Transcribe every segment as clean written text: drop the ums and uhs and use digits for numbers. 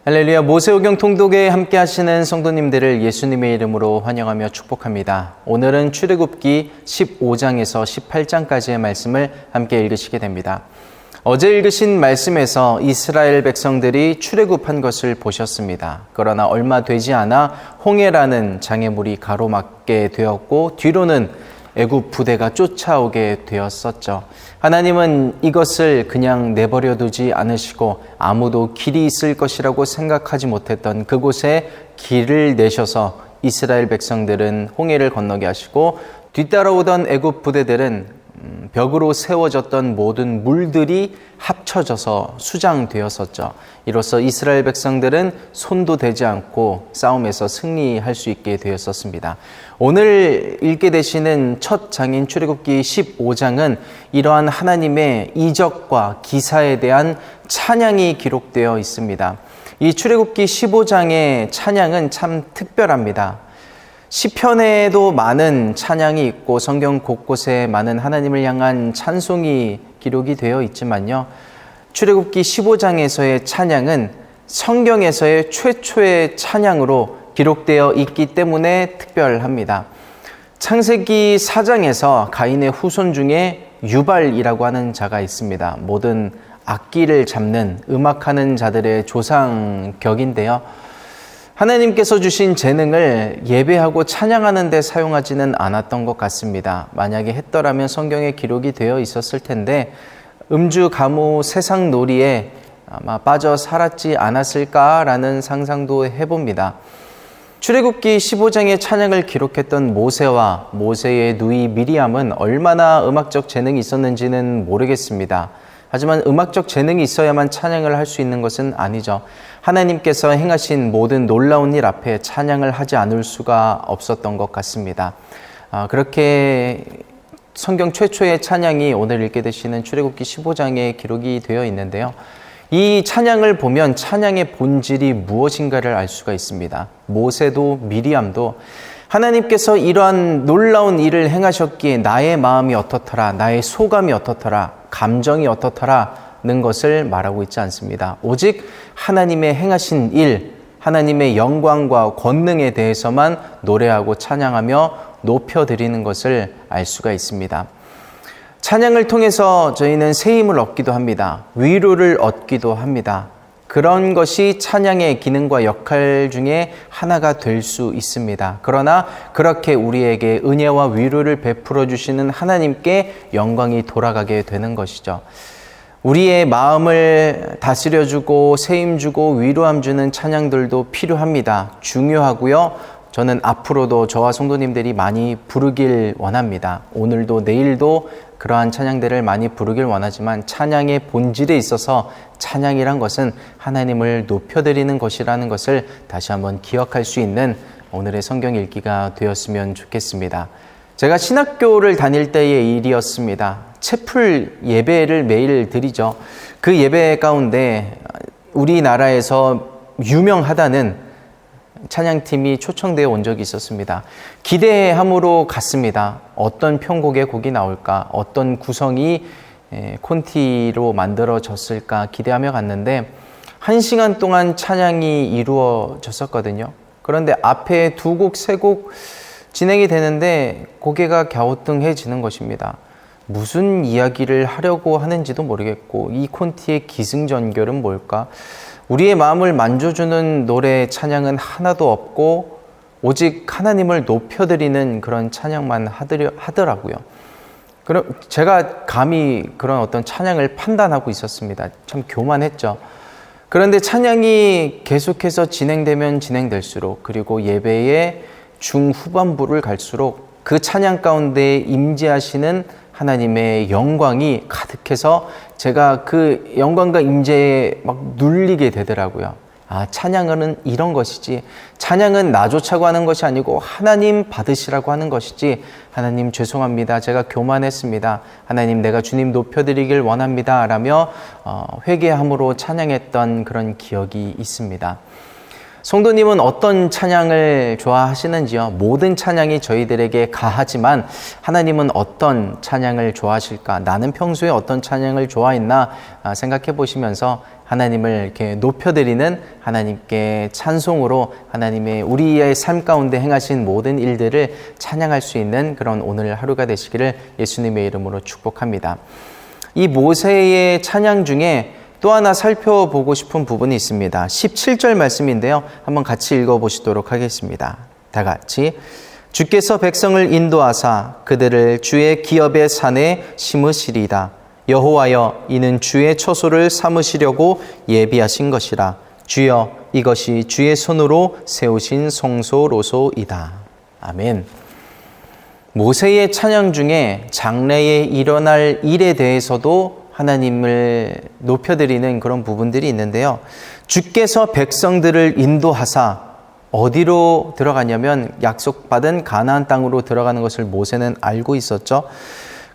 할렐루야. 모세오경 통독에 함께 하시는 성도님들을 예수님의 이름으로 환영하며 축복합니다. 오늘은 출애굽기 15장에서 18장까지의 말씀을 함께 읽으시게 됩니다. 어제 읽으신 말씀에서 이스라엘 백성들이 출애굽한 것을 보셨습니다. 그러나 얼마 되지 않아 홍해라는 장애물이 가로막게 되었고 뒤로는 애굽 부대가 쫓아오게 되었었죠. 하나님은 이것을 그냥 내버려 두지 않으시고 아무도 길이 있을 것이라고 생각하지 못했던 그곳에 길을 내셔서 이스라엘 백성들은 홍해를 건너게 하시고 뒤따라오던 애굽 부대들은 벽으로 세워졌던 모든 물들이 합쳐져서 수장되었었죠. 이로써 이스라엘 백성들은 손도 대지 않고 싸움에서 승리할 수 있게 되었었습니다. 오늘 읽게 되시는 첫 장인 출애굽기 15장은 이러한 하나님의 이적과 기사에 대한 찬양이 기록되어 있습니다. 이 출애굽기 15장의 찬양은 참 특별합니다. 시편에도 많은 찬양이 있고 성경 곳곳에 많은 하나님을 향한 찬송이 기록이 되어 있지만요. 출애굽기 15장에서의 찬양은 성경에서의 최초의 찬양으로 기록되어 있기 때문에 특별합니다. 창세기 4장에서 가인의 후손 중에 유발이라고 하는 자가 있습니다. 모든 악기를 잡는 음악하는 자들의 조상격인데요. 하나님께서 주신 재능을 예배하고 찬양하는 데 사용하지는 않았던 것 같습니다. 만약에 했더라면 성경에 기록이 되어 있었을 텐데 음주, 가무, 세상 놀이에 아마 빠져 살았지 않았을까라는 상상도 해봅니다. 출애굽기 15장의 찬양을 기록했던 모세와 모세의 누이 미리암은 얼마나 음악적 재능이 있었는지는 모르겠습니다. 하지만 음악적 재능이 있어야만 찬양을 할 수 있는 것은 아니죠. 하나님께서 행하신 모든 놀라운 일 앞에 찬양을 하지 않을 수가 없었던 것 같습니다. 그렇게 성경 최초의 찬양이 오늘 읽게 되시는 출애굽기 15장에 기록이 되어 있는데요. 이 찬양을 보면 찬양의 본질이 무엇인가를 알 수가 있습니다. 모세도 미리암도 하나님께서 이러한 놀라운 일을 행하셨기에 나의 마음이 어떻더라, 나의 소감이 어떻더라, 감정이 어떻더라는 것을 말하고 있지 않습니다. 오직 하나님의 행하신 일, 하나님의 영광과 권능에 대해서만 노래하고 찬양하며 높여드리는 것을 알 수가 있습니다. 찬양을 통해서 저희는 새 힘을 얻기도 합니다. 위로를 얻기도 합니다. 그런 것이 찬양의 기능과 역할 중에 하나가 될 수 있습니다. 그러나 그렇게 우리에게 은혜와 위로를 베풀어 주시는 하나님께 영광이 돌아가게 되는 것이죠. 우리의 마음을 다스려주고 세임 주고 위로함 주는 찬양들도 필요합니다. 중요하고요. 저는 앞으로도 저와 성도님들이 많이 부르길 원합니다. 오늘도 내일도 그러한 찬양들을 많이 부르길 원하지만 찬양의 본질에 있어서 찬양이란 것은 하나님을 높여드리는 것이라는 것을 다시 한번 기억할 수 있는 오늘의 성경 읽기가 되었으면 좋겠습니다. 제가 신학교를 다닐 때의 일이었습니다. 채플 예배를 매일 드리죠. 그 예배 가운데 우리나라에서 유명하다는 찬양팀이 초청되어 온 적이 있었습니다. 기대함으로 갔습니다. 어떤 편곡의 곡이 나올까, 어떤 구성이 콘티로 만들어졌을까 기대하며 갔는데 1시간 동안 찬양이 이루어졌었거든요. 그런데 앞에 2곡, 3곡 진행이 되는데 고개가 갸우뚱해지는 것입니다. 무슨 이야기를 하려고 하는지도 모르겠고 이 콘티의 기승전결은 뭘까? 우리의 마음을 만져주는 노래 찬양은 하나도 없고 오직 하나님을 높여드리는 그런 찬양만 하더라고요. 그럼 제가 감히 그런 어떤 찬양을 판단하고 있었습니다. 참 교만했죠. 그런데 찬양이 계속해서 진행되면 진행될수록 그리고 예배의 중후반부를 갈수록 그 찬양 가운데 임재하시는 하나님의 영광이 가득해서 제가 그 영광과 임재에 막 눌리게 되더라고요. 아, 찬양은 이런 것이지. 찬양은 나조차고 하는 것이 아니고 하나님 받으시라고 하는 것이지. 하나님 죄송합니다. 제가 교만했습니다. 하나님 내가 주님 높여드리길 원합니다. 라며 회개함으로 찬양했던 그런 기억이 있습니다. 성도님은 어떤 찬양을 좋아하시는지요? 모든 찬양이 저희들에게 가하지만 하나님은 어떤 찬양을 좋아하실까? 나는 평소에 어떤 찬양을 좋아했나 생각해 보시면서 하나님을 이렇게 높여드리는 하나님께 찬송으로 하나님의 우리의 삶 가운데 행하신 모든 일들을 찬양할 수 있는 그런 오늘 하루가 되시기를 예수님의 이름으로 축복합니다. 이 모세의 찬양 중에 또 하나 살펴보고 싶은 부분이 있습니다. 17절 말씀인데요. 한번 같이 읽어보시도록 하겠습니다. 다 같이. 주께서 백성을 인도하사 그들을 주의 기업의 산에 심으시리이다. 여호와여, 이는 주의 처소를 삼으시려고 예비하신 것이라. 주여, 이것이 주의 손으로 세우신 성소로소이다. 아멘. 모세의 찬양 중에 장래에 일어날 일에 대해서도 하나님을 높여드리는 그런 부분들이 있는데요. 주께서 백성들을 인도하사 어디로 들어가냐면 약속받은 가나안 땅으로 들어가는 것을 모세는 알고 있었죠.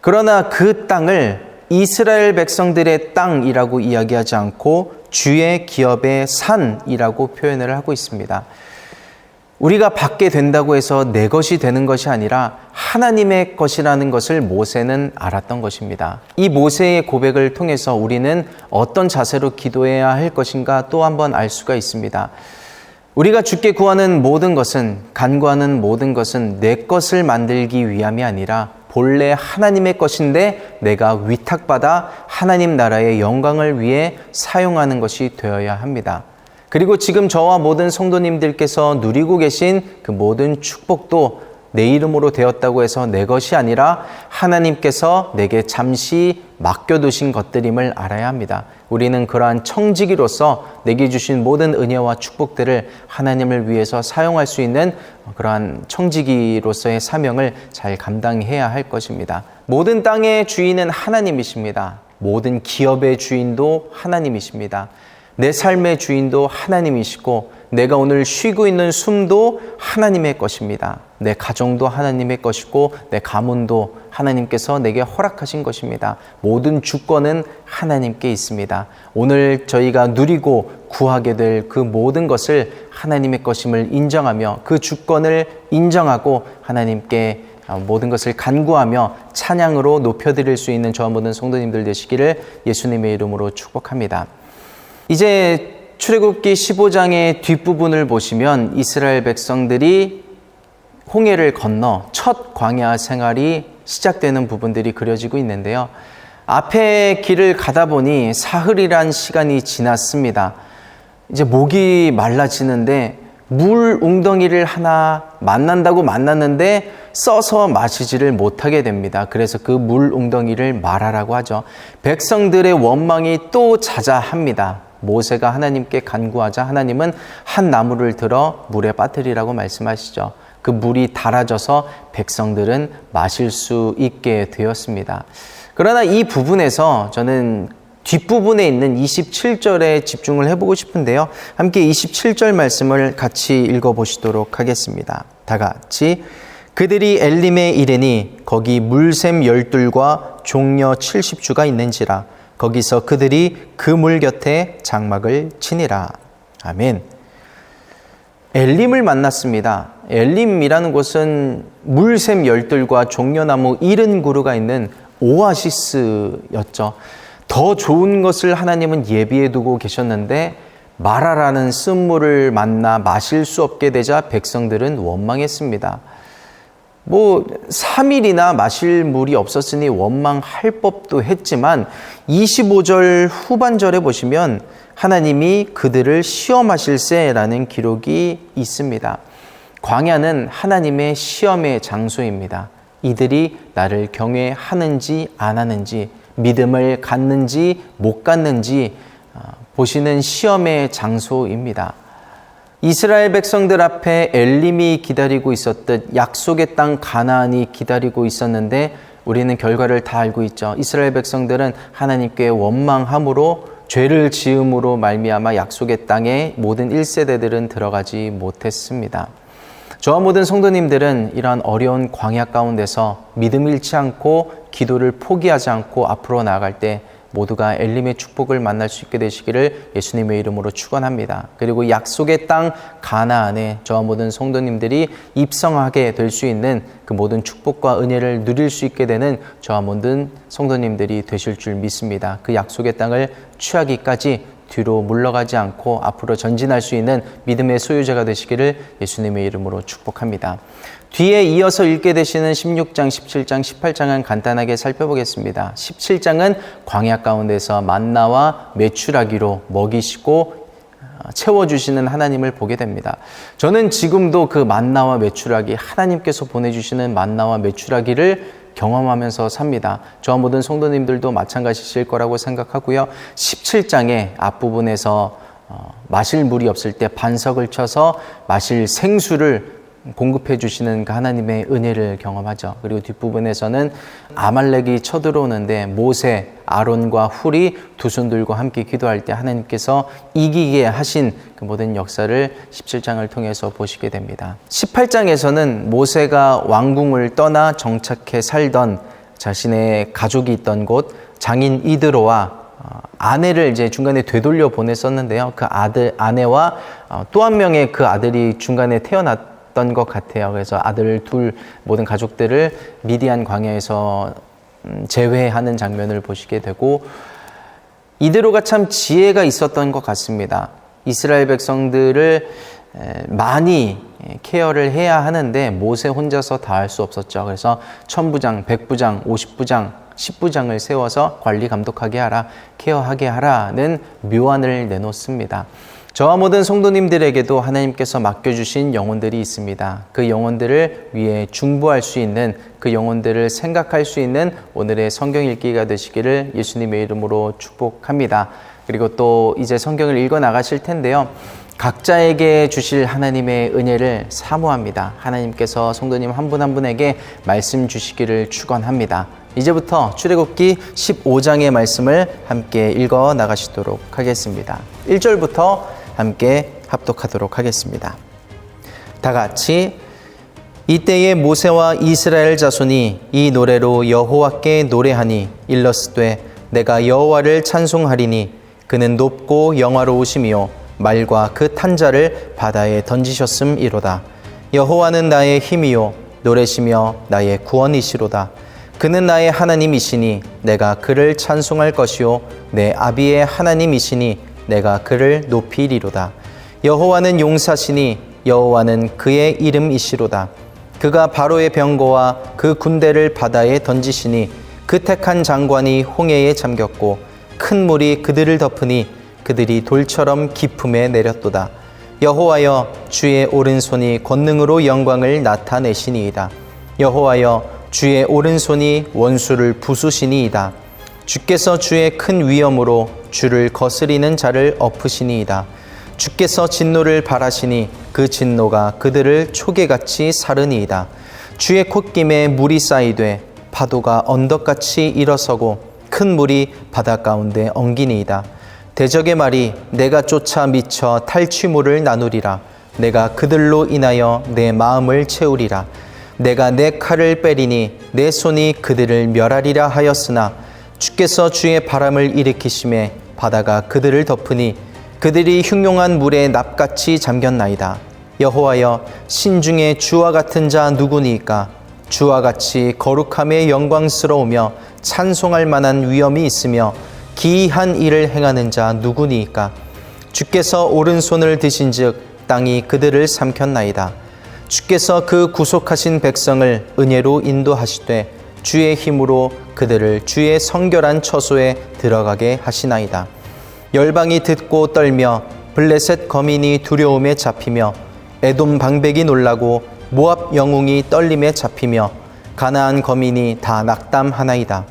그러나 그 땅을 이스라엘 백성들의 땅이라고 이야기하지 않고 주의 기업의 산이라고 표현을 하고 있습니다. 우리가 받게 된다고 해서 내 것이 되는 것이 아니라 하나님의 것이라는 것을 모세는 알았던 것입니다. 이 모세의 고백을 통해서 우리는 어떤 자세로 기도해야 할 것인가 또 한번 알 수가 있습니다. 우리가 주께 구하는 모든 것은, 간구하는 모든 것은 내 것을 만들기 위함이 아니라 본래 하나님의 것인데 내가 위탁받아 하나님 나라의 영광을 위해 사용하는 것이 되어야 합니다. 그리고 지금 저와 모든 성도님들께서 누리고 계신 그 모든 축복도 내 이름으로 되었다고 해서 내 것이 아니라 하나님께서 내게 잠시 맡겨두신 것들임을 알아야 합니다. 우리는 그러한 청지기로서 내게 주신 모든 은혜와 축복들을 하나님을 위해서 사용할 수 있는 그러한 청지기로서의 사명을 잘 감당해야 할 것입니다. 모든 땅의 주인은 하나님이십니다. 모든 기업의 주인도 하나님이십니다. 내 삶의 주인도 하나님이시고 내가 오늘 쉬고 있는 숨도 하나님의 것입니다. 내 가정도 하나님의 것이고 내 가문도 하나님께서 내게 허락하신 것입니다. 모든 주권은 하나님께 있습니다. 오늘 저희가 누리고 구하게 될 그 모든 것을 하나님의 것임을 인정하며 그 주권을 인정하고 하나님께 모든 것을 간구하며 찬양으로 높여드릴 수 있는 저와 모든 성도님들 되시기를 예수님의 이름으로 축복합니다. 이제 출애굽기 15장의 뒷부분을 보시면 이스라엘 백성들이 홍해를 건너 첫 광야 생활이 시작되는 부분들이 그려지고 있는데요. 앞에 길을 가다 보니 사흘이란 시간이 지났습니다. 이제 목이 말라지는데 물 웅덩이를 하나 만난다고 만났는데 써서 마시지를 못하게 됩니다. 그래서 그 물 웅덩이를 마라라고 하죠. 백성들의 원망이 또 자자합니다. 모세가 하나님께 간구하자 하나님은 한 나무를 들어 물에 빠뜨리라고 말씀하시죠. 그 물이 달아져서 백성들은 마실 수 있게 되었습니다. 그러나 이 부분에서 저는 뒷부분에 있는 27절에 집중을 해보고 싶은데요. 함께 27절 말씀을 같이 읽어보시도록 하겠습니다. 다 같이. 그들이 엘림에 이르니 거기 물샘 12과 종려 70주가 있는지라. 거기서 그들이 그 물 곁에 장막을 치니라. 아멘. 엘림을 만났습니다. 엘림이라는 곳은 물샘 열들과 종려나무 70그루가 있는 오아시스였죠. 더 좋은 것을 하나님은 예비해 두고 계셨는데 마라라는 쓴물을 만나 마실 수 없게 되자 백성들은 원망했습니다. 3일이나 마실 물이 없었으니 원망할 법도 했지만 25절 후반절에 보시면 하나님이 그들을 시험하실세라는 기록이 있습니다. 광야는 하나님의 시험의 장소입니다. 이들이 나를 경외하는지 안 하는지, 믿음을 갖는지 못 갖는지 보시는 시험의 장소입니다. 이스라엘 백성들 앞에 엘림이 기다리고 있었듯 약속의 땅 가나안이 기다리고 있었는데 우리는 결과를 다 알고 있죠. 이스라엘 백성들은 하나님께 원망함으로 죄를 지음으로 말미암아 약속의 땅에 모든 1세대들은 들어가지 못했습니다. 저와 모든 성도님들은 이러한 어려운 광야 가운데서 믿음 잃지 않고 기도를 포기하지 않고 앞으로 나아갈 때 모두가 엘림의 축복을 만날 수 있게 되시기를 예수님의 이름으로 축원합니다. 그리고 약속의 땅 가나안에 저와 모든 성도님들이 입성하게 될 수 있는 그 모든 축복과 은혜를 누릴 수 있게 되는 저와 모든 성도님들이 되실 줄 믿습니다. 그 약속의 땅을 취하기까지 뒤로 물러가지 않고 앞으로 전진할 수 있는 믿음의 소유자가 되시기를 예수님의 이름으로 축복합니다. 뒤에 이어서 읽게 되시는 16장, 17장, 18장은 간단하게 살펴보겠습니다. 17장은 광야 가운데서 만나와 메추라기로 먹이시고 채워주시는 하나님을 보게 됩니다. 저는 지금도 그 만나와 메추라기, 하나님께서 보내주시는 만나와 메추라기를 경험하면서 삽니다. 저와 모든 성도님들도 마찬가지실 거라고 생각하고요. 17장의 앞부분에서 마실 물이 없을 때 반석을 쳐서 마실 생수를 공급해 주시는 그 하나님의 은혜를 경험하죠. 그리고 뒷부분에서는 아말렉이 쳐들어오는데 모세, 아론과 훌이 두 손 들고 함께 기도할 때 하나님께서 이기게 하신 그 모든 역사를 17장을 통해서 보시게 됩니다. 18장에서는 모세가 왕궁을 떠나 정착해 살던 자신의 가족이 있던 곳 장인 이드로와 아내를 이제 중간에 되돌려 보냈었는데요. 그 아내와 또 한 명의 그 아들이 중간에 태어났던 것 같아요. 그래서 아들 둘 모든 가족들을 미디안 광야에서 제외하는 장면을 보시게 되고 이드로가 참 지혜가 있었던 것 같습니다. 이스라엘 백성들을 많이 케어를 해야 하는데 모세 혼자서 다 할 수 없었죠. 그래서 1000부장, 100부장, 50부장, 10부장을 세워서 관리 감독하게 하라, 케어하게 하라는 묘안을 내놓습니다. 저와 모든 성도님들에게도 하나님께서 맡겨주신 영혼들이 있습니다. 그 영혼들을 위해 중보할 수 있는, 그 영혼들을 생각할 수 있는 오늘의 성경 읽기가 되시기를 예수님의 이름으로 축복합니다. 그리고 또 이제 성경을 읽어 나가실 텐데요. 각자에게 주실 하나님의 은혜를 사모합니다. 하나님께서 성도님 한 분 한 분에게 말씀 주시기를 축원합니다. 이제부터 출애굽기 15장의 말씀을 함께 읽어 나가시도록 하겠습니다. 1절부터 함께 합독하도록 하겠습니다. 다 같이 이때에 모세와 이스라엘 자손이 이 노래로 여호와께 노래하니 일러스되 내가 여호와를 찬송하리니 그는 높고 영화로우시며 말과 그 탄자를 바다에 던지셨음이로다. 여호와는 나의 힘이요 노래시며 나의 구원이시로다. 그는 나의 하나님이시니 내가 그를 찬송할 것이요 내 아비의 하나님이시니 내가 그를 높이리로다. 여호와는 용사시니 여호와는 그의 이름이시로다. 그가 바로의 병거와 그 군대를 바다에 던지시니 그 택한 장관이 홍해에 잠겼고 큰 물이 그들을 덮으니 그들이 돌처럼 깊음에 내렸도다. 여호와여 주의 오른손이 권능으로 영광을 나타내시니이다. 여호와여 주의 오른손이 원수를 부수시니이다. 주께서 주의 큰 위엄으로 주를 거스리는 자를 엎으시니이다. 주께서 진노를 발하시니 그 진노가 그들을 초계같이 사르니이다. 주의 콧김에 물이 쌓이되 파도가 언덕같이 일어서고 큰 물이 바다 가운데 엉기니이다. 대적의 말이 내가 쫓아 미쳐 탈취물을 나누리라. 내가 그들로 인하여 내 마음을 채우리라. 내가 내 칼을 빼리니 내 손이 그들을 멸하리라 하였으나 주께서 주의 바람을 일으키심에 바다가 그들을 덮으니 그들이 흉용한 물에 납같이 잠겼나이다. 여호와여 신중에 주와 같은 자 누구니이까? 주와 같이 거룩함에 영광스러우며 찬송할 만한 위엄이 있으며 기이한 일을 행하는 자 누구니이까? 주께서 오른손을 드신즉 땅이 그들을 삼켰나이다. 주께서 그 구속하신 백성을 은혜로 인도하시되 주의 힘으로 그들을 주의 성결한 처소에 들어가게 하시나이다. 열방이 듣고 떨며 블레셋 거민이 두려움에 잡히며 에돔 방백이 놀라고 모압 영웅이 떨림에 잡히며 가나안 거민이 다 낙담하나이다.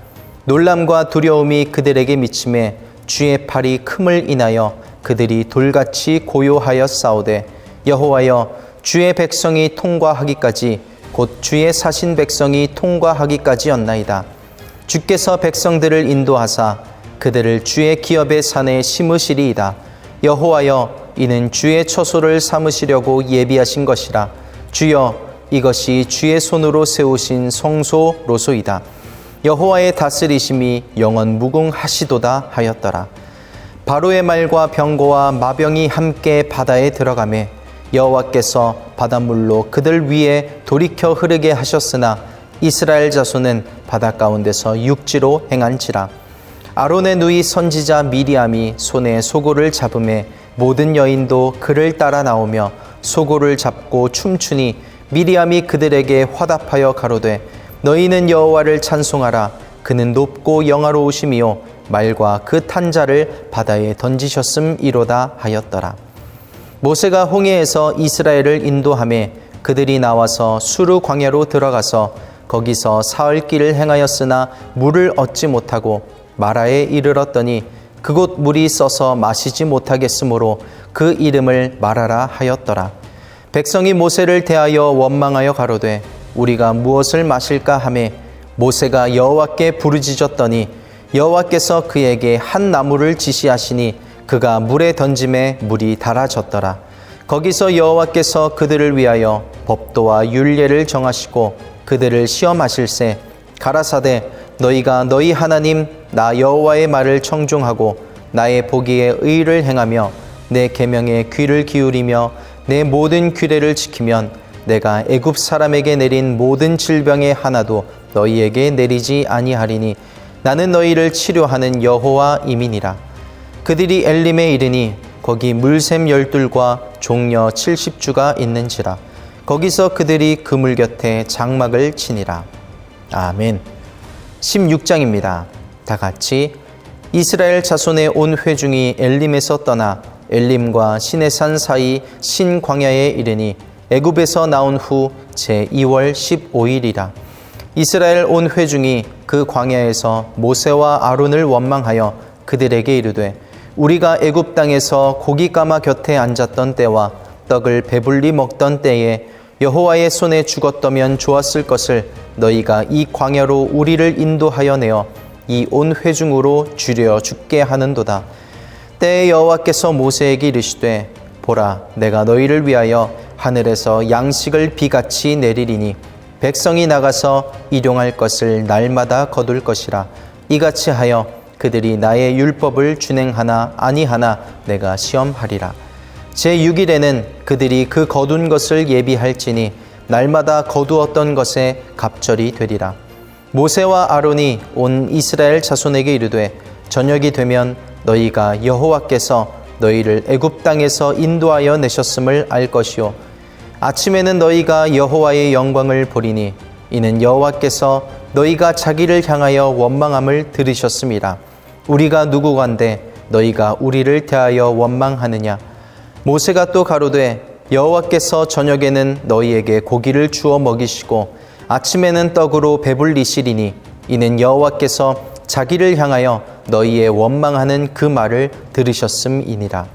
놀람과 두려움이 그들에게 미침에 주의 팔이 큼을 인하여 그들이 돌같이 고요하여 싸우되 여호와여 주의 백성이 통과하기까지 곧 주의 사신 백성이 통과하기까지였나이다. 주께서 백성들을 인도하사 그들을 주의 기업의 산에 심으시리이다. 여호와여 이는 주의 처소를 삼으시려고 예비하신 것이라. 주여 이것이 주의 손으로 세우신 성소로소이다. 여호와의 다스리심이 영원 무궁하시도다 하였더라. 바로의 말과 병거와 마병이 함께 바다에 들어가매 여호와께서 바닷물로 그들 위에 돌이켜 흐르게 하셨으나 이스라엘 자손은 바다 가운데서 육지로 행한지라. 아론의 누이 선지자 미리암이 손에 소고를 잡음에 모든 여인도 그를 따라 나오며 소고를 잡고 춤추니 미리암이 그들에게 화답하여 가로되 너희는 여호와를 찬송하라. 그는 높고 영화로우심이요 말과 그 탄 자를 바다에 던지셨음이로다 하였더라. 모세가 홍해에서 이스라엘을 인도하매 그들이 나와서 수르 광야로 들어가서 거기서 사흘 길을 행하였으나 물을 얻지 못하고 마라에 이르렀더니 그곳 물이 써서 마시지 못하겠으므로 그 이름을 마라라 하였더라. 백성이 모세를 대하여 원망하여 가로되 우리가 무엇을 마실까 하매 모세가 여호와께 부르짖었더니 여호와께서 그에게 한 나무를 지시하시니 그가 물에 던짐에 물이 달아졌더라. 거기서 여호와께서 그들을 위하여 법도와 율례를 정하시고 그들을 시험하실세 가라사대 너희가 너희 하나님 나 여호와의 말을 청종하고 나의 보기에 의를 행하며 내 계명에 귀를 기울이며 내 모든 규례를 지키면 내가 애굽 사람에게 내린 모든 질병의 하나도 너희에게 내리지 아니하리니 나는 너희를 치료하는 여호와임이니라. 그들이 엘림에 이르니 거기 물샘 12과 종려 70주가 있는지라. 거기서 그들이 그물 곁에 장막을 치니라. 아멘. 16장입니다. 다 같이 이스라엘 자손의 온 회중이 엘림에서 떠나 엘림과 시내산 사이 신광야에 이르니 애굽에서 나온 후 제2월 15일이라. 이스라엘 온 회중이 그 광야에서 모세와 아론을 원망하여 그들에게 이르되 우리가 애굽 땅에서 고기가마 곁에 앉았던 때와 떡을 배불리 먹던 때에 여호와의 손에 죽었더면 좋았을 것을 너희가 이 광야로 우리를 인도하여 내어 이 온 회중으로 죽여 죽게 하는도다. 때에 여호와께서 모세에게 이르시되 보라 내가 너희를 위하여 하늘에서 양식을 비같이 내리리니 백성이 나가서 일용할 것을 날마다 거둘 것이라. 이같이 하여 그들이 나의 율법을 준행하나 아니하나 내가 시험하리라. 제6일에는 그들이 그 거둔 것을 예비할지니 날마다 거두었던 것에 갑절이 되리라. 모세와 아론이 온 이스라엘 자손에게 이르되 저녁이 되면 너희가 여호와께서 너희를 애굽 땅에서 인도하여 내셨음을 알 것이요 아침에는 너희가 여호와의 영광을 보리니 이는 여호와께서 너희가 자기를 향하여 원망함을 들으셨음이라. 우리가 누구간데 너희가 우리를 대하여 원망하느냐. 모세가 또 가로되 여호와께서 저녁에는 너희에게 고기를 주어 먹이시고 아침에는 떡으로 배불리시리니 이는 여호와께서 자기를 향하여 너희의 원망하는 그 말을 들으셨음이니라.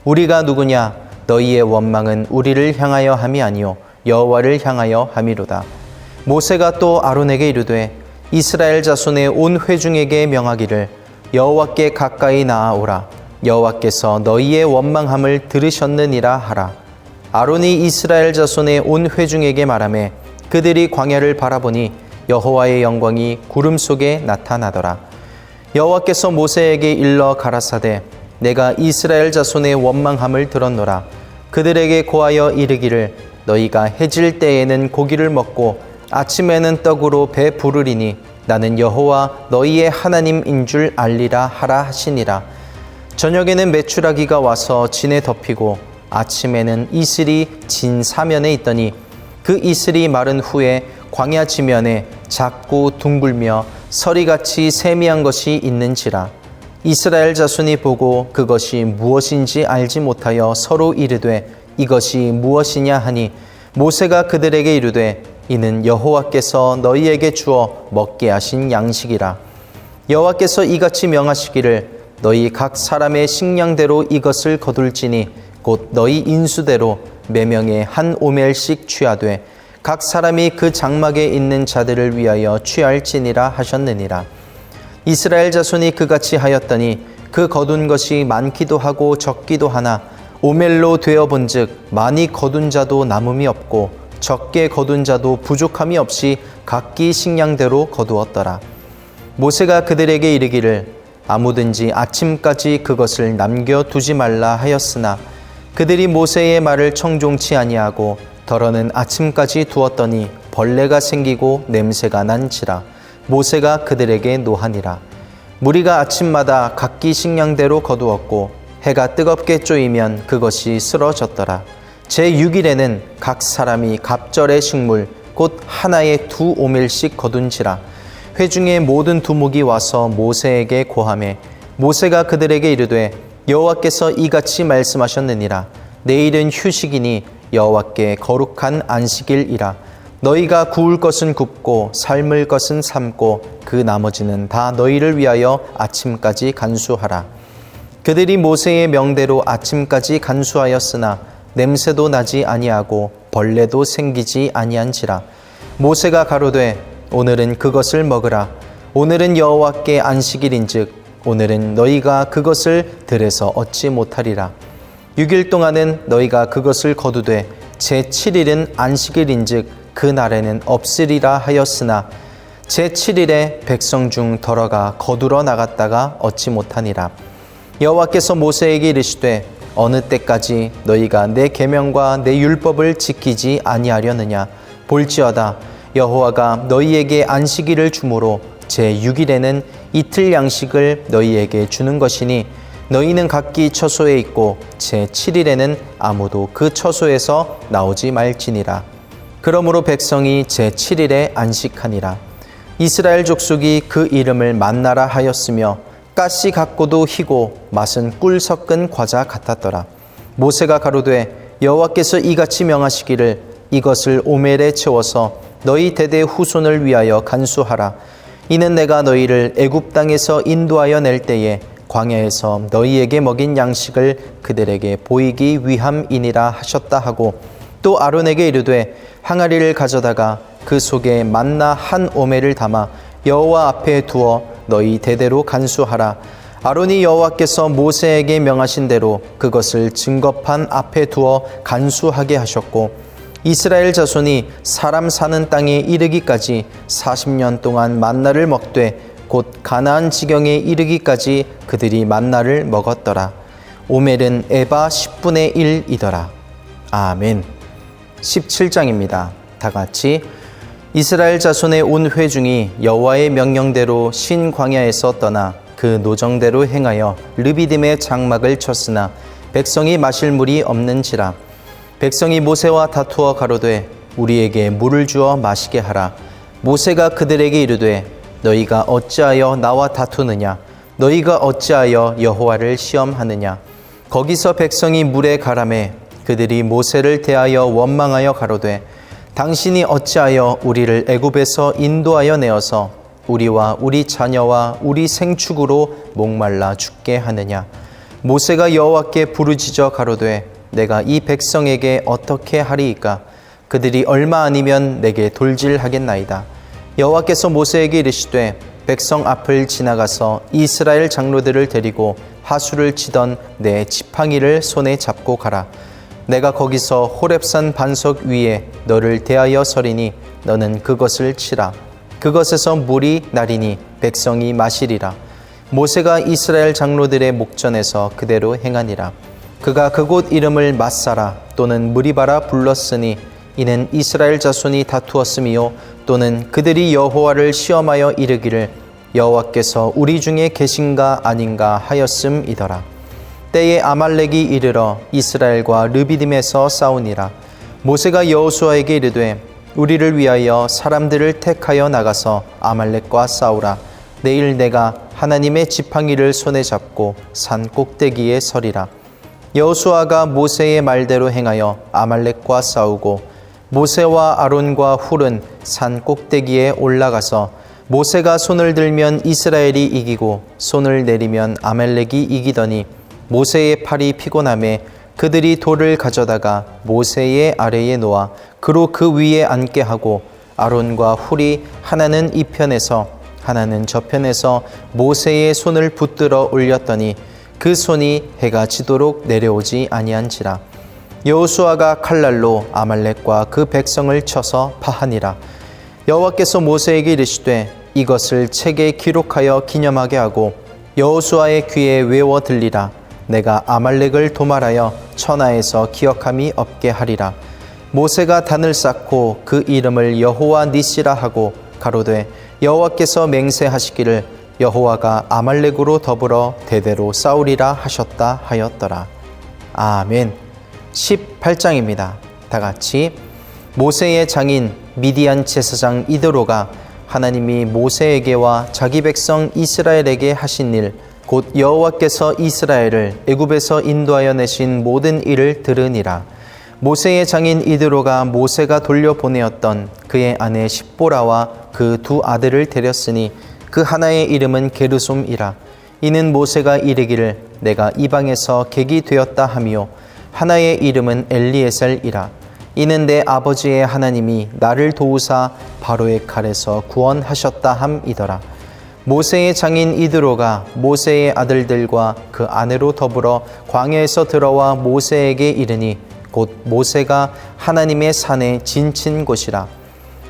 우리가 누구냐. 너희의 원망은 우리를 향하여 함이 아니요 여호와를 향하여 함이로다. 모세가 또 아론에게 이르되 이스라엘 자손의 온 회중에게 명하기를 여호와께 가까이 나아오라. 여호와께서 너희의 원망함을 들으셨느니라 하라. 아론이 이스라엘 자손의 온 회중에게 말하매 그들이 광야를 바라보니 여호와의 영광이 구름 속에 나타나더라. 여호와께서 모세에게 일러 가라사대 내가 이스라엘 자손의 원망함을 들었노라. 그들에게 고하여 이르기를 너희가 해질 때에는 고기를 먹고 아침에는 떡으로 배 부르리니 나는 여호와 너희의 하나님인 줄 알리라 하라 하시니라. 저녁에는 메추라기가 와서 진에 덮이고 아침에는 이슬이 진 사면에 있더니 그 이슬이 마른 후에 광야 지면에 작고 둥글며 서리같이 세미한 것이 있는지라. 이스라엘 자손이 보고 그것이 무엇인지 알지 못하여 서로 이르되 이것이 무엇이냐 하니 모세가 그들에게 이르되 이는 여호와께서 너희에게 주어 먹게 하신 양식이라. 여호와께서 이같이 명하시기를 너희 각 사람의 식량대로 이것을 거둘지니 곧 너희 인수대로 매명에 한 오멜씩 취하되 각 사람이 그 장막에 있는 자들을 위하여 취할지니라 하셨느니라. 이스라엘 자손이 그같이 하였더니 그 거둔 것이 많기도 하고 적기도 하나 오멜로 되어본즉 많이 거둔 자도 남음이 없고 적게 거둔 자도 부족함이 없이 각기 식량대로 거두었더라. 모세가 그들에게 이르기를 아무든지 아침까지 그것을 남겨두지 말라 하였으나 그들이 모세의 말을 청종치 아니하고 더러는 아침까지 두었더니 벌레가 생기고 냄새가 난지라. 모세가 그들에게 노하니라. 무리가 아침마다 각기 식량대로 거두었고 해가 뜨겁게 쪼이면 그것이 쓰러졌더라. 제6일에는 각 사람이 갑절의 식물 곧 하나에 2오멜씩 거둔지라. 회중의 모든 두목이 와서 모세에게 고하매 모세가 그들에게 이르되 여호와께서 이같이 말씀하셨느니라. 내일은 휴식이니 여호와께 거룩한 안식일이라. 너희가 구울 것은 굽고 삶을 것은 삶고 그 나머지는 다 너희를 위하여 아침까지 간수하라. 그들이 모세의 명대로 아침까지 간수하였으나 냄새도 나지 아니하고 벌레도 생기지 아니한지라. 모세가 가로되 오늘은 그것을 먹으라. 오늘은 여호와께 안식일인즉 오늘은 너희가 그것을 들에서 얻지 못하리라. 6일 동안은 너희가 그것을 거두되 제7일은 안식일인즉 그 날에는 없으리라 하였으나 제7일에 백성 중 더러가 거두러 나갔다가 얻지 못하니라. 여호와께서 모세에게 이르시되 어느 때까지 너희가 내 계명과 내 율법을 지키지 아니하려느냐. 볼지어다 여호와가 너희에게 안식일을 주므로 제6일에는 이틀 양식을 너희에게 주는 것이니 너희는 각기 처소에 있고 제7일에는 아무도 그 처소에서 나오지 말지니라. 그러므로 백성이 제7일에 안식하니라. 이스라엘 족속이 그 이름을 만나라 하였으며 가시 같고도 희고 맛은 꿀 섞은 과자 같았더라. 모세가 가로되 여호와께서 이같이 명하시기를 이것을 오멜에 채워서 너희 대대 후손을 위하여 간수하라. 이는 내가 너희를 애굽 땅에서 인도하여 낼 때에 광야에서 너희에게 먹인 양식을 그들에게 보이기 위함이니라 하셨다 하고 또 아론에게 이르되 항아리를 가져다가 그 속에 만나 한 오멜을 담아 여호와 앞에 두어 너희 대대로 간수하라. 아론이 여호와께서 모세에게 명하신 대로 그것을 증거판 앞에 두어 간수하게 하셨고 이스라엘 자손이 사람 사는 땅에 이르기까지 40년 동안 만나를 먹되 곧 가나안 지경에 이르기까지 그들이 만나를 먹었더라. 오멜은 에바 10분의 1이더라. 아멘. 17장입니다. 다 같이 이스라엘 자손의 온 회중이 여호와의 명령대로 신 광야에서 떠나 그 노정대로 행하여 르비딤의 장막을 쳤으나 백성이 마실 물이 없는지라. 백성이 모세와 다투어 가로되 우리에게 물을 주어 마시게 하라. 모세가 그들에게 이르되 너희가 어찌하여 나와 다투느냐. 너희가 어찌하여 여호와를 시험하느냐. 거기서 백성이 물에 가라매 그들이 모세를 대하여 원망하여 가로되 당신이 어찌하여 우리를 애굽에서 인도하여 내어서 우리와 우리 자녀와 우리 생축으로 목말라 죽게 하느냐. 모세가 여호와께 부르짖어 가로되 내가 이 백성에게 어떻게 하리이까. 그들이 얼마 아니면 내게 돌질하겠나이다. 여호와께서 모세에게 이르시되 백성 앞을 지나가서 이스라엘 장로들을 데리고 하수를 치던 내 지팡이를 손에 잡고 가라. 내가 거기서 호렙산 반석 위에 너를 대하여 서리니 너는 그것을 치라. 그것에서 물이 나리니 백성이 마시리라. 모세가 이스라엘 장로들의 목전에서 그대로 행하니라. 그가 그곳 이름을 마사라 또는 무리바라 불렀으니 이는 이스라엘 자손이 다투었음이요 또는 그들이 여호와를 시험하여 이르기를 여호와께서 우리 중에 계신가 아닌가 하였음이더라. 때에 아말렉이 이르러 이스라엘과 르비딤에서 싸우니라. 모세가 여호수아에게 이르되 우리를 위하여 사람들을 택하여 나가서 아말렉과 싸우라. 내일 내가 하나님의 지팡이를 손에 잡고 산 꼭대기에 서리라. 여호수아가 모세의 말대로 행하여 아말렉과 싸우고 모세와 아론과 훌은 산 꼭대기에 올라가서 모세가 손을 들면 이스라엘이 이기고 손을 내리면 아말렉이 이기더니 모세의 팔이 피곤함에 그들이 돌을 가져다가 모세의 아래에 놓아 그로 그 위에 앉게 하고 아론과 훌이 하나는 이 편에서 하나는 저 편에서 모세의 손을 붙들어 올렸더니 그 손이 해가 지도록 내려오지 아니한지라. 여호수아가 칼날로 아말렉과 그 백성을 쳐서 파하니라. 여호와께서 모세에게 이르시되 이것을 책에 기록하여 기념하게 하고 여호수아의 귀에 외워 들리라. 내가 아말렉을 도말하여 천하에서 기억함이 없게 하리라. 모세가 단을 쌓고 그 이름을 여호와 니시라 하고 가로되 여호와께서 맹세하시기를 여호와가 아말렉으로 더불어 대대로 싸우리라 하셨다 하였더라. 아멘. 18장입니다. 다 같이 모세의 장인 미디안 제사장 이드로가 하나님이 모세에게와 자기 백성 이스라엘에게 하신 일, 곧 여호와께서 이스라엘을 애굽에서 인도하여 내신 모든 일을 들으니라. 모세의 장인 이드로가 모세가 돌려보내었던 그의 아내 십보라와 그 두 아들을 데렸으니 그 하나의 이름은 게르솜이라. 이는 모세가 이르기를 내가 이방에서 객이 되었다 하며 하나의 이름은 엘리에셀이라. 이는 내 아버지의 하나님이 나를 도우사 바로의 칼에서 구원하셨다 함이더라. 모세의 장인 이드로가 모세의 아들들과 그 아내로 더불어 광야에서 들어와 모세에게 이르니 곧 모세가 하나님의 산에 진친 곳이라.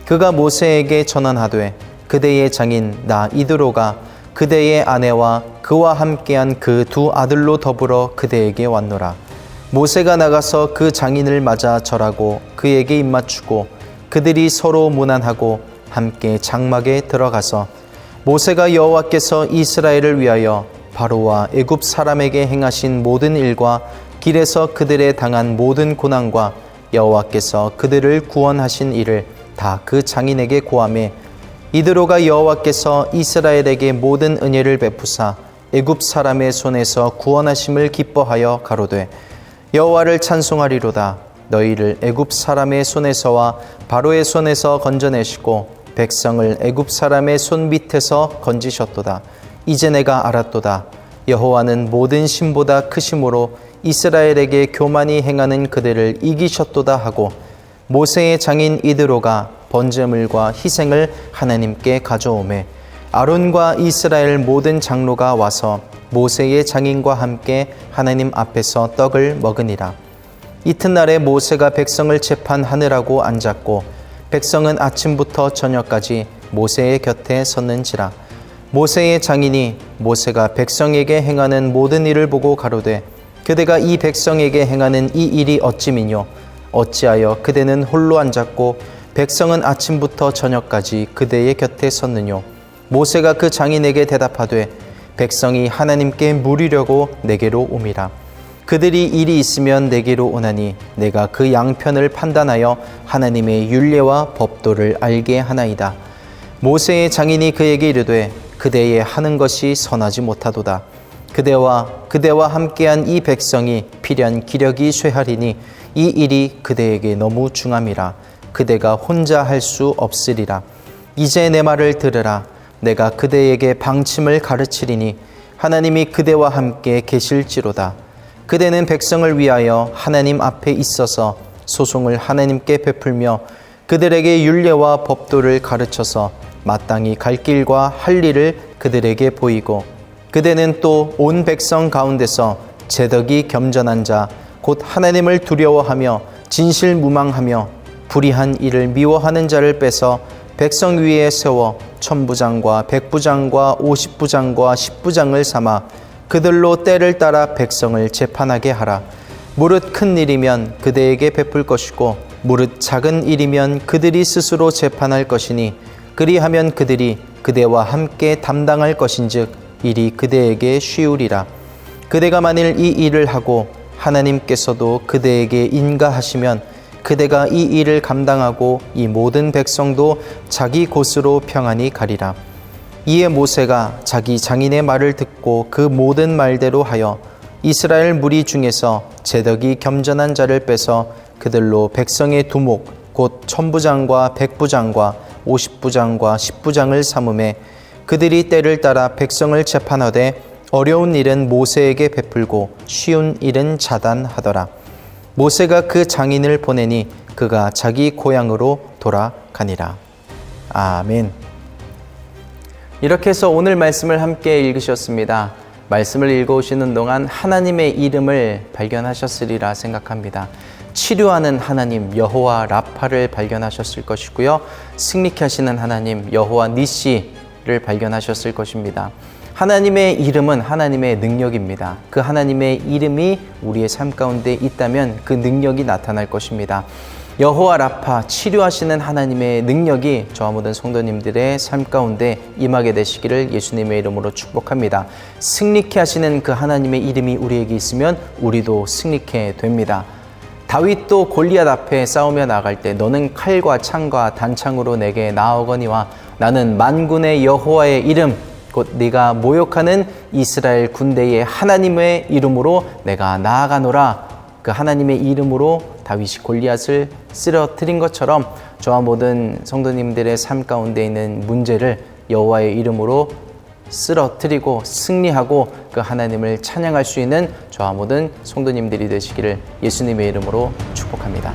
그가 모세에게 전언하되 그대의 장인 나 이드로가 그대의 아내와 그와 함께한 그 두 아들로 더불어 그대에게 왔노라. 모세가 나가서 그 장인을 맞아 절하고 그에게 입맞추고 그들이 서로 문안하고 함께 장막에 들어가서 모세가 여호와께서 이스라엘을 위하여 바로와 애굽 사람에게 행하신 모든 일과 길에서 그들에 당한 모든 고난과 여호와께서 그들을 구원하신 일을 다 그 장인에게 고하매 이드로가 여호와께서 이스라엘에게 모든 은혜를 베푸사 애굽 사람의 손에서 구원하심을 기뻐하여 가로되 여호와를 찬송하리로다. 너희를 애굽 사람의 손에서와 바로의 손에서 건져내시고 백성을 애굽 사람의 손 밑에서 건지셨도다. 이제 내가 알았도다. 여호와는 모든 신보다 크심으로 이스라엘에게 교만히 행하는 그들을 이기셨도다 하고 모세의 장인 이드로가 번제물과 희생을 하나님께 가져오매 아론과 이스라엘 모든 장로가 와서 모세의 장인과 함께 하나님 앞에서 떡을 먹으니라. 이튿날에 모세가 백성을 재판하느라고 앉았고 백성은 아침부터 저녁까지 모세의 곁에 섰는지라. 모세의 장인이 모세가 백성에게 행하는 모든 일을 보고 가로되 그대가 이 백성에게 행하는 이 일이 어찌미뇨? 어찌하여 그대는 홀로 앉았고 백성은 아침부터 저녁까지 그대의 곁에 섰느뇨? 모세가 그 장인에게 대답하되 백성이 하나님께 물으려고 내게로 옴이라. 그들이 일이 있으면 내게로 오나니 내가 그 양편을 판단하여 하나님의 율례와 법도를 알게 하나이다. 모세의 장인이 그에게 이르되 그대의 하는 것이 선하지 못하도다. 그대와 함께한 이 백성이 필연 기력이 쇠하리니 이 일이 그대에게 너무 중함이라. 그대가 혼자 할 수 없으리라. 이제 내 말을 들으라. 내가 그대에게 방침을 가르치리니 하나님이 그대와 함께 계실지로다. 그대는 백성을 위하여 하나님 앞에 있어서 소송을 하나님께 베풀며 그들에게 율례와 법도를 가르쳐서 마땅히 갈 길과 할 일을 그들에게 보이고 그대는 또 온 백성 가운데서 제덕이 겸전한 자 곧 하나님을 두려워하며 진실무망하며 불의한 일을 미워하는 자를 빼서 백성 위에 세워 천부장과 백부장과 50부장과 10부장을 삼아 그들로 때를 따라 백성을 재판하게 하라. 무릇 큰 일이면 그대에게 베풀 것이고 무릇 작은 일이면 그들이 스스로 재판할 것이니 그리하면 그들이 그대와 함께 담당할 것인즉 일이 그대에게 쉬우리라. 그대가 만일 이 일을 하고 하나님께서도 그대에게 인가하시면 그대가 이 일을 감당하고 이 모든 백성도 자기 곳으로 평안히 가리라. 이에 모세가 자기 장인의 말을 듣고 그 모든 말대로 하여 이스라엘 무리 중에서 제덕이 겸전한 자를 빼서 그들로 백성의 두목 곧 천부장과 백부장과 50부장과 10부장을 삼음에 그들이 때를 따라 백성을 재판하되 어려운 일은 모세에게 베풀고 쉬운 일은 자단하더라. 모세가 그 장인을 보내니 그가 자기 고향으로 돌아가니라. 아멘. 이렇게 해서 오늘 말씀을 함께 읽으셨습니다. 말씀을 읽어오시는 동안 하나님의 이름을 발견하셨으리라 생각합니다. 치료하는 하나님 여호와 라파를 발견하셨을 것이고요. 승리케 하시는 하나님 여호와 니시를 발견하셨을 것입니다. 하나님의 이름은 하나님의 능력입니다. 그 하나님의 이름이 우리의 삶 가운데 있다면 그 능력이 나타날 것입니다. 여호와 라파 치료하시는 하나님의 능력이 저와 모든 성도님들의 삶 가운데 임하게 되시기를 예수님의 이름으로 축복합니다. 승리케 하시는 그 하나님의 이름이 우리에게 있으면 우리도 승리케 됩니다. 다윗도 골리앗 앞에 싸우며 나갈 때 너는 칼과 창과 단창으로 내게 나아오거니와 나는 만군의 여호와의 이름 곧 네가 모욕하는 이스라엘 군대의 하나님의 이름으로 내가 나아가노라. 그 하나님의 이름으로 다윗이 골리앗을 쓰러뜨린 것처럼 저와 모든 성도님들의 삶 가운데 있는 문제를 여호와의 이름으로 쓰러뜨리고 승리하고 그 하나님을 찬양할 수 있는 저와 모든 성도님들이 되시기를 예수님의 이름으로 축복합니다.